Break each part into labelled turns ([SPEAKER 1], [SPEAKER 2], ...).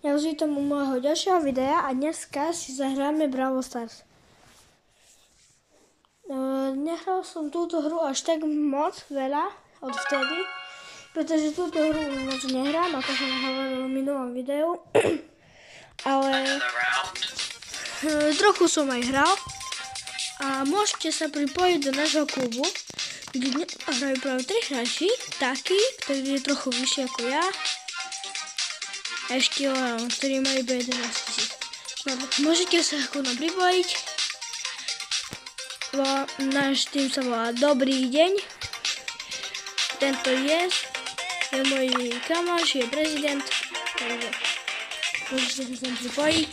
[SPEAKER 1] Ja už vítam u môjho ďalšieho videa a dneska si zahráme Brawl Stars. Nehral som túto hru až tak moc veľa odvtedy, pretože túto hru moc nehrám, ako som hovoril v minulom videu. Ale trochu som aj hral a môžete sa pripojiť do nášho klubu, kde hrajú práve 3 hráči, taký, ktorý je trochu vyšší ako ja. A ešte Leon, ktorý má iba 11 000. No, môžete sa ako nám pripojiť. Náš tým sa volá Dobrý deň. Tento je môj kamoš, je prezident. Takže môžete sa sem pripojiť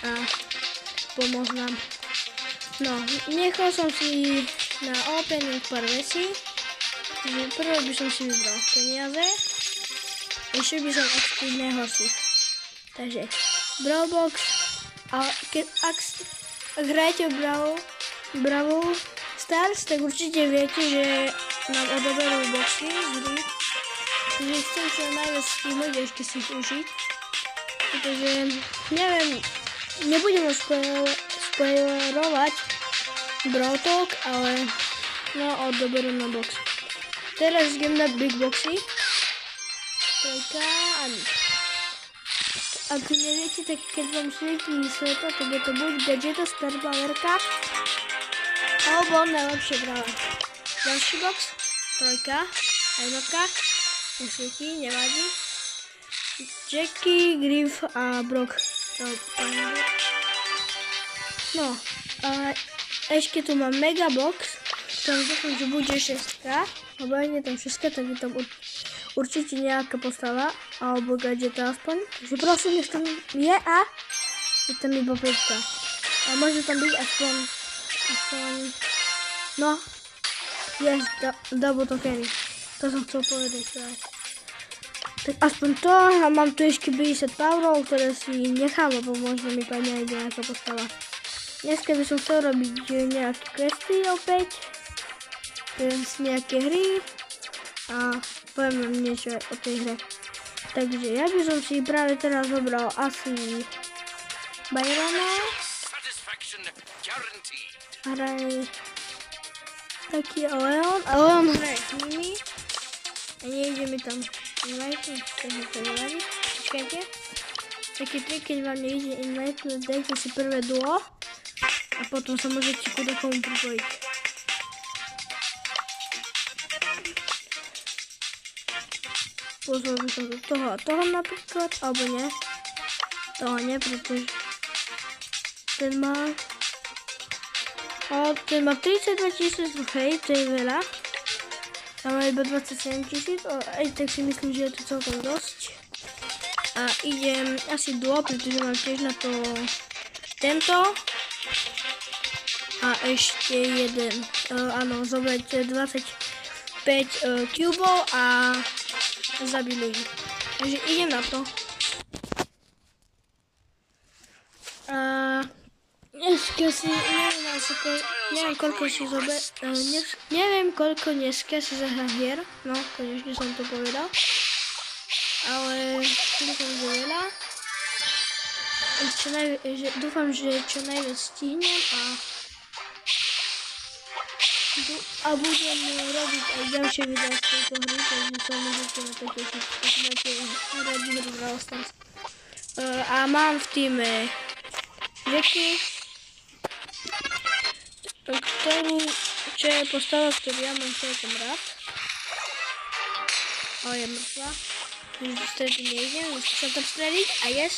[SPEAKER 1] a pomôcť nám. No, nechal som si na opening pár vecí. Prvé by som si vybral peniaze. Ešte by som od nehorších. Takže Brawlbox. A ak hrajete Brawl Stars, tak určite viete, že nám odoberú boxy z hry. Takže chcem čo najviac stihnúť, ešte si ich užiť. Pretože neviem, nebudem spoilerovať Brawl Talk, ale no odoberú na box. Teraz idem na big boxy. A nič. Ak neviete, tak keď vám svietí svetlo, tak je to buď Gadgeta, Starbalerka, alebo najlepšie Brawl. Ďalší box, 3, a 1, nesvietí, nevadí. Jackie, Griff a Brock. No, a ešte tu mám Mega Box, tam dúfam, že bude 6, lebo ak je tam 6, tak je tam určite nejaká postava, alebo gadgeta aspoň. Takže prosím, nech tam je a je tam iba 5. A môže tam byť aspoň no, yes, double to carry. To som chcel povedať. Tak aspoň to, a mám tu ešte 50 powerov, ktoré si nechám, lebo možno mi padne aj nejaká postava. Dneska by som chcel robiť nejaké questy opäť, nejaké hry a poviem vám niečo o tej hre. Takže ja by som si práve teraz zobral asi Byrona. Hraje taký Leon. A Leon hraje s nimi. A nejde mi tam invite, takže to nevadí. Počkajte. Taký trik, keď vám nejde invite, dajte si prvé duo. A potom sa môžete kudakomu pripojiť. Pozval by som do toho a toho napríklad, alebo nie. Toho nie, pretože ten má 32 000 trofej, to je veľa. Tam má iba 27 000, aj tak si myslím, že je to celkom dosť. A idem asi duo, pretože mám tiež na to tento. A ešte jeden, áno, zobrať 25 cubov a zabili ich. Takže idem na to. A dneska si neviem koľko si neviem koľko dneska si zahrám hier. No, konečne som to povedal. Ale dúfam, že veľa. Dúfam, že čo najviac stihnem a budem robiť aj ďalšie videá z tejto hry, takže sa môžete na to tešiť, ak máte radi hru Brawl Stars. A mám v týme Jackie, čo je postava, ktorú ja mám celkom rád. Ale je mŕtva, takže do stredy nejdem, nechcem sa tam strediť a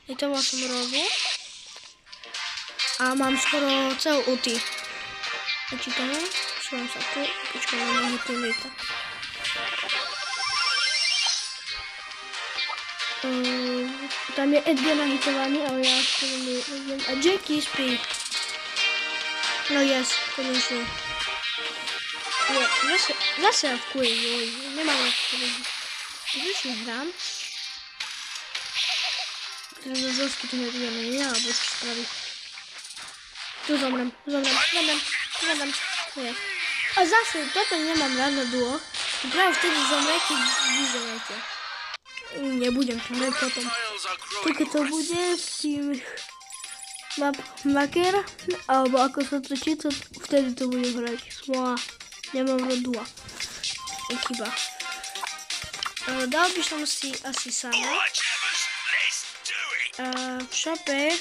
[SPEAKER 1] hitoval som Rozu. A mám skoro celú ulti. Počítame, šujem sa tu, počkám na môjho teammate. Tam je Edgar nahitovaný, ale ja to neviem. A Jackie spí. No yes, konečne. Zase avkuje, joj, nemám avkuje. Takže si hrám. Teraz rozkytujem Edgar, alebo čo spraviť. Tu zomrem. A zase, toto nemám rád na duo. Práve vtedy zomre, keď vy zomrete. Nebudem to hrať potom. Keď to bude s tým maker, alebo ako sa to číta, vtedy to budem hrať. Smola, nemám rodua. Je chyba. Dal by som si asi sama. V shope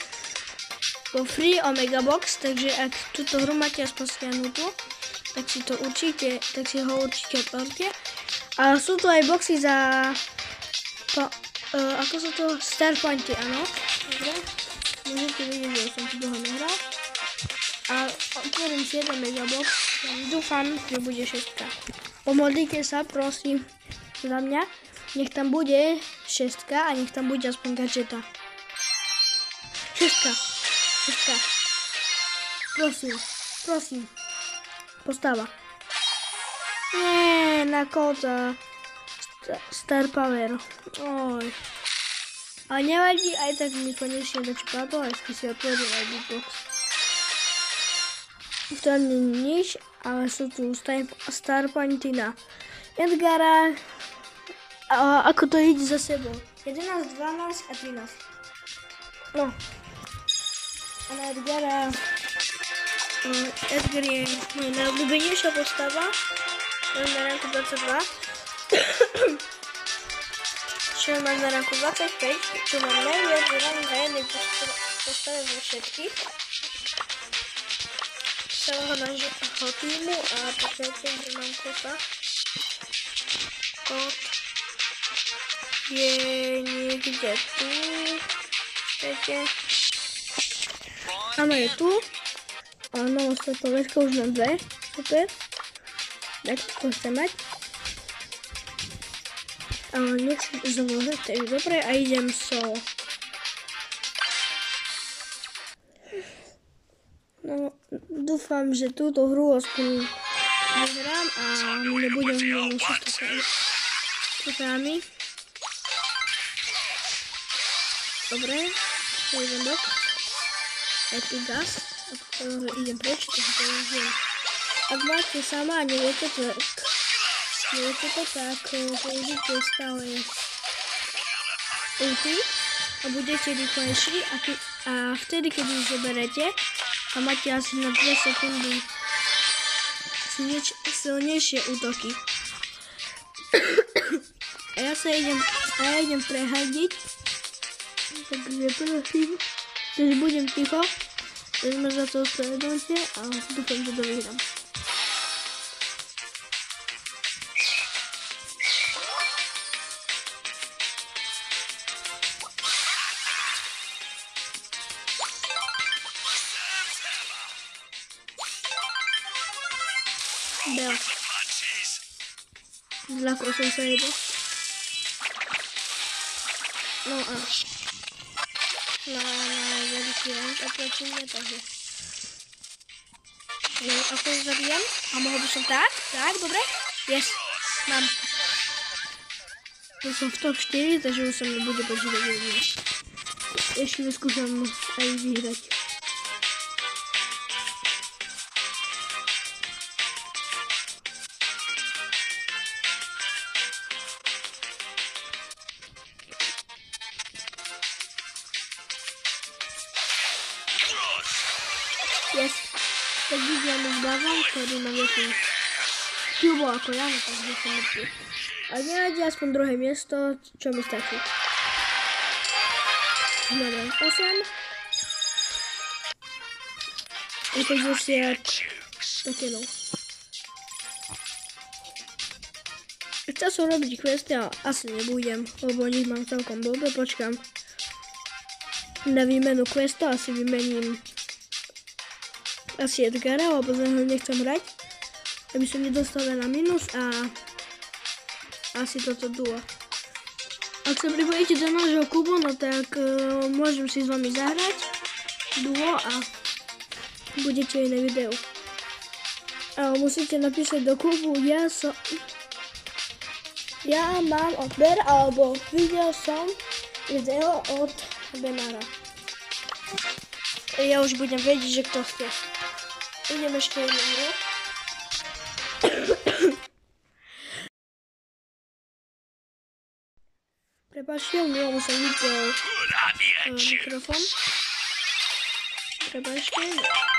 [SPEAKER 1] vo free Omega Box, takže ak túto hru máte aspoň stiahnutú, tak si ho určite otvorte. A sú tu aj boxy za ako sú to Star Pointy, áno. Dobre. Môžete vidieť, že som tu dlho nehral. A otvorím si jeden megabox. Dúfam, že bude 6. Pomodlite sa, prosím, za mňa. Nech tam bude 6 a nech tam bude aspoň gadžeta. 6. Prosím. Postava. Nie, na kóta. Star Power. Oj. A nevadí, aj tak mi konečne dačo padlo, aj si otvoril aj box. To nie je nič, ale sú tu Star Pointy na Edgara. A ako to ide za sebou? 11, 12 a 13. No. A na Edgara... Edgar je moja najobľúbenejšia postava. Mám na ranku 22. Čo mám na ranku 25. Čo mám najviac rang na jednej postave vo všetkých. Celého nášho týmu a počujete, že mám kota. Kot je niekde tu. Viete. Áno, je tu. Áno, svetovečka už mám 2. Super. Tak to chcem mať. Ale nechcem zložiť, takže dobre a idem solo. No, dúfam, že túto hru aspoň vyhrám a nebudem musieť to sami. Dobre, idem box. Aj tu gas. Idem preč, takže to užijem. Ak máte sama a neviete to, tak použite stále ulti a budete rýchlejší a vtedy, keď už zoberete a máte asi na 2 sekundy silnejšie útoky. A ja idem prehadiť, takže prosím, takže budem ticho. Takže ma za to ospravedlňte a dúfam, že to vyhrám. Bela. Zľakol som sa jedno. No a... na veľký rank a proti mne, takže... Ako zabijam? A mohol by som tak, dobre? Yes, mám. Ja som v top 4, takže už sa mi bude počítať jedno. Ešte vyskúšam aj vyhrať. Yes. Tak vidím už bazán, ktorý má väčší Cubo ako ja, no takže som mŕtvy. A nenájde aspoň druhé miesto, čo mi stačí. Hľadám 8. I 50 tokenov. Chcel som robiť questy, ale asi nebudem, lebo nich mám celkom blbé, počkám. Na výmenu questa asi vymením asi Edgara, lebo za ho nechcem hrať, aby som nedostal na minus a asi toto duo. Ak sa pripojíte do nášho klubu, no tak môžem si s vami zahrať duo a budete aj na videu. Ale musíte napísať do klubu, ja mám odber, alebo videl som video od Benara. Ja už budem vedieť, že kto ste. Idem ešte jednu hru. Prepačte, umielo som vypol mikrofón. Prepačte,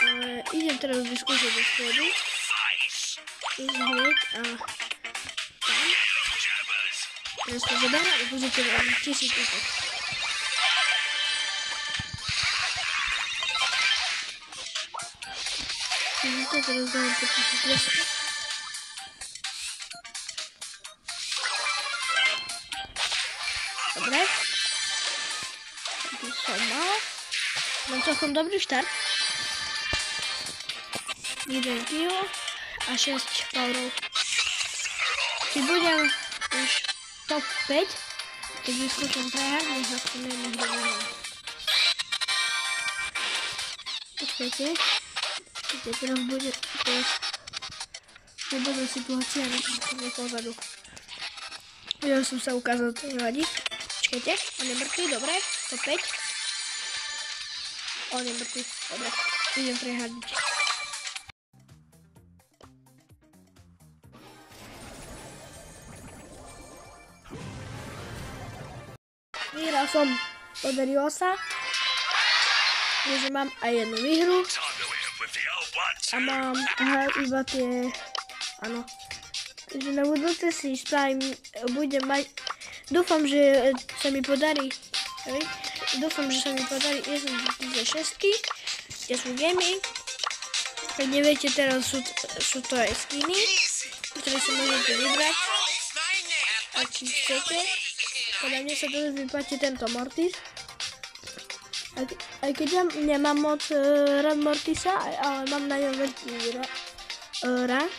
[SPEAKER 1] ale idem teraz vyskúšať do stredu. Hneď a tam. Teraz to zaberá a budete vám 1000 útok. Vidíte, teraz dávam po 1200. Dobre. Tu som mal. Mám celkom dobrý štart. 1 kilo a 6 powerov. Keď budem už top 5, keď vyskúšam tryhard, nech na to niekto vyhrá. Počkajte. Teraz bude situácia na pozadu. Ja som sa ukázal, to nevadí. Počkajte, on je mŕtvý, dobre, top 5. On je mŕtvý, dobre, idem tryhardiť. Vyhral som, podarilo sa. Takže mám aj jednu výhru. A mám iba tie, áno. Takže na budúce si spravím, budem mať, dúfam, že sa mi podarí, SMG6, kde sú gaming. Keď neviete, teraz sú to aj skiny, ktoré si môžete vybrať, ak si chcete. Podľa mňa sa teraz vyplatí tento Mortis. Aj keď ja nemám moc rád Mortisa, ale mám na ňom veľký rank.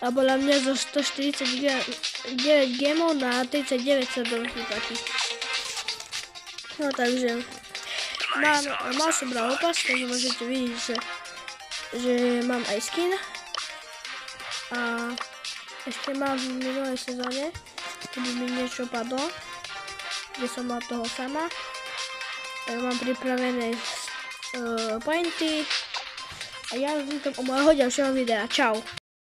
[SPEAKER 1] A podľa mňa zo 149 gemov na 39 sa dosť vyplatí. No takže, mal som bral opas, takže môžete vidieť, že mám aj skin. A ešte mám v minulej sezóne, keby mi niečo padlo, kde som mal toho sama. Tak mám pripravené pointy a ja vás vítam u môjho ďalšieho videa. Čau.